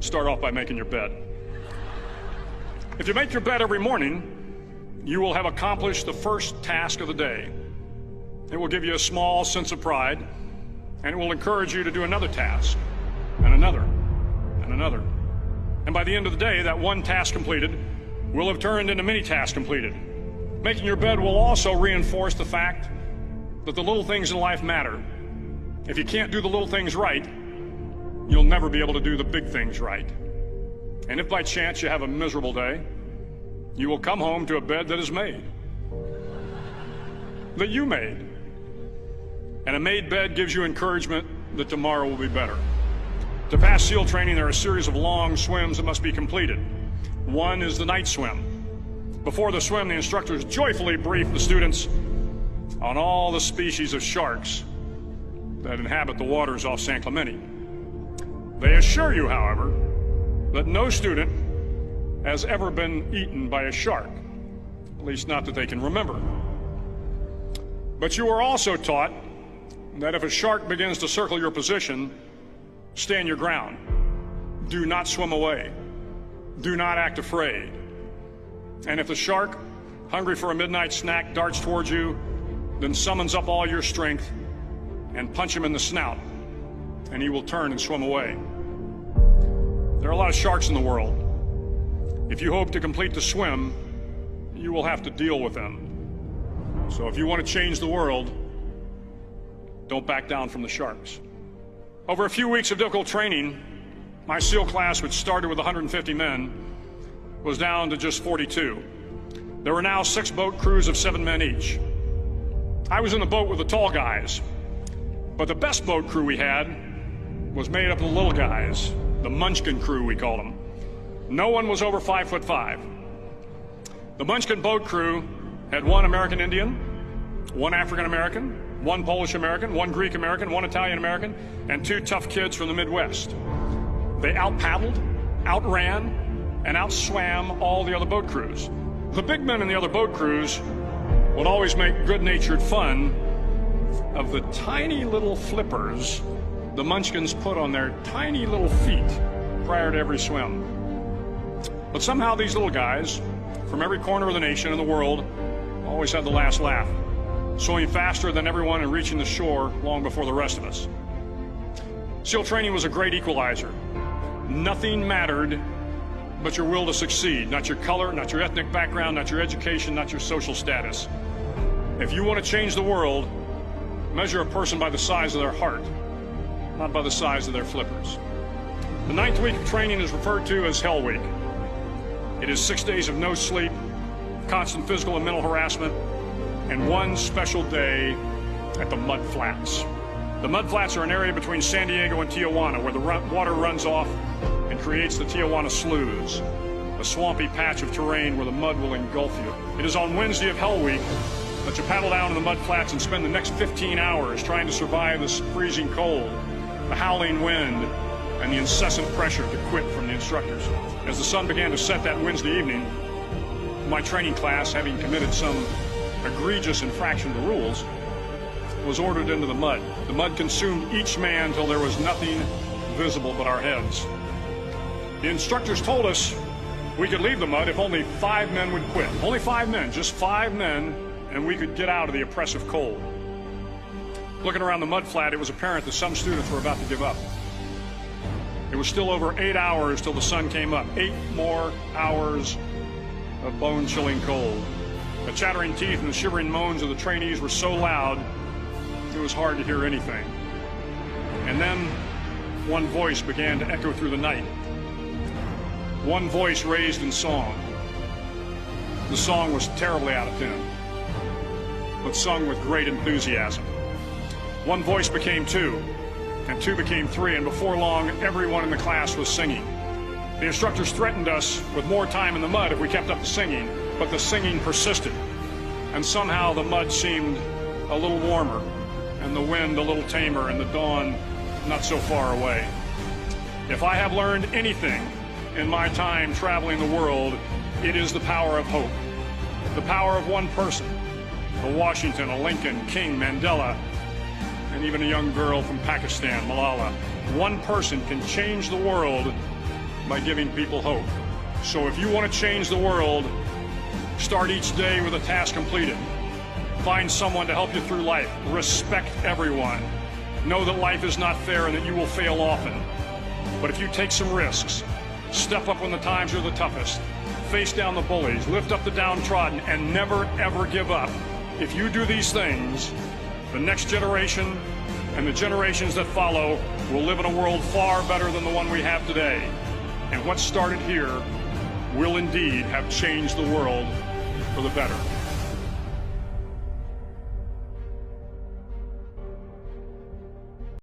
Start off by making your bed. If you make your bed every morning, you will have accomplished the first task of the day. It will give you a small sense of pride, and it will encourage you to do another task, and another, and another. And by the end of the day, that one task completed will have turned into many tasks completed. Making your bed will also reinforce the fact that the little things in life matter. If you can't do the little things right, you'll never be able to do the big things right. And if by chance you have a miserable day, you will come home to a bed that is made, that you made. And a made bed gives you encouragement that tomorrow will be better. To pass SEAL training, there are a series of long swims that must be completed. One is the night swim. Before the swim, the instructors joyfully brief the students on all the species of sharks that inhabit the waters off San Clemente. They assure you, however, that no student has ever been eaten by a shark, at least not that they can remember. But you are also taught that if a shark begins to circle your position, stand your ground. Do not swim away. Do not act afraid. And if the shark, hungry for a midnight snack, darts towards you, then summons up all your strength and punch him in the snout, and he will turn and swim away. There are a lot of sharks in the world. If you hope to complete the swim, you will have to deal with them. So if you want to change the world, don't back down from the sharks. Over a few weeks of difficult training, my SEAL class, which started with 150 men, was down to just 42. There were now 6 boat crews of 7 men each. I was in the boat with the tall guys, but the best boat crew we had was made up of the little guys, the Munchkin crew, we called them. No one was over 5'5". The Munchkin boat crew had 1 American Indian, 1 African American, 1 Polish American, 1 Greek American, 1 Italian American, and 2 tough kids from the Midwest. They out-paddled, outran, and outswam all the other boat crews. The big men in the other boat crews would always make good-natured fun of the tiny little flippers the Munchkins put on their tiny little feet prior to every swim. But somehow these little guys from every corner of the nation and the world always had the last laugh, swimming faster than everyone and reaching the shore long before the rest of us. SEAL training was a great equalizer. Nothing mattered but your will to succeed, not your color, not your ethnic background, not your education, not your social status. If you want to change the world, measure a person by the size of their heart, not by the size of their flippers. The 9th week of training is referred to as Hell Week. It is 6 days of no sleep, constant physical and mental harassment, and 1 special day at the Mud Flats. The Mud Flats are an area between San Diego and Tijuana where the water runs off and creates the Tijuana Sloughs, a swampy patch of terrain where the mud will engulf you. It is on Wednesday of Hell Week that you paddle down to the mud flats and spend the next 15 hours trying to survive this freezing cold, the howling wind, and the incessant pressure to quit from the instructors. As the sun began to set that Wednesday evening, my training class, having committed some egregious infraction of the rules, was ordered into the mud. The mud consumed each man till there was nothing visible but our heads. The instructors told us we could leave the mud if only 5 men would quit. Only 5 men, just 5 men, and we could get out of the oppressive cold. Looking around the mud flat, it was apparent that some students were about to give up. It was still over 8 hours till the sun came up. 8 more hours of bone-chilling cold. The chattering teeth and the shivering moans of the trainees were so loud, it was hard to hear anything. And then one voice began to echo through the night. One voice raised in song. The song was terribly out of tune, but sung with great enthusiasm. One voice became 2, and 2 became 3, and before long, everyone in the class was singing. The instructors threatened us with more time in the mud if we kept up the singing, but the singing persisted, and somehow the mud seemed a little warmer, and the wind a little tamer, and the dawn not so far away. If I have learned anything in my time traveling the world, it is the power of hope. The power of one person, a Washington, a Lincoln, King, Mandela, and even a young girl from Pakistan, Malala. One person can change the world by giving people hope. So if you want to change the world, start each day with a task completed. Find someone to help you through life. Respect everyone. Know that life is not fair and that you will fail often. But if you take some risks, step up when the times are the toughest, face down the bullies, lift up the downtrodden, and never ever give up. If you do these things, the next generation and the generations that follow will live in a world far better than the one we have today. And what started here will indeed have changed the world for the better.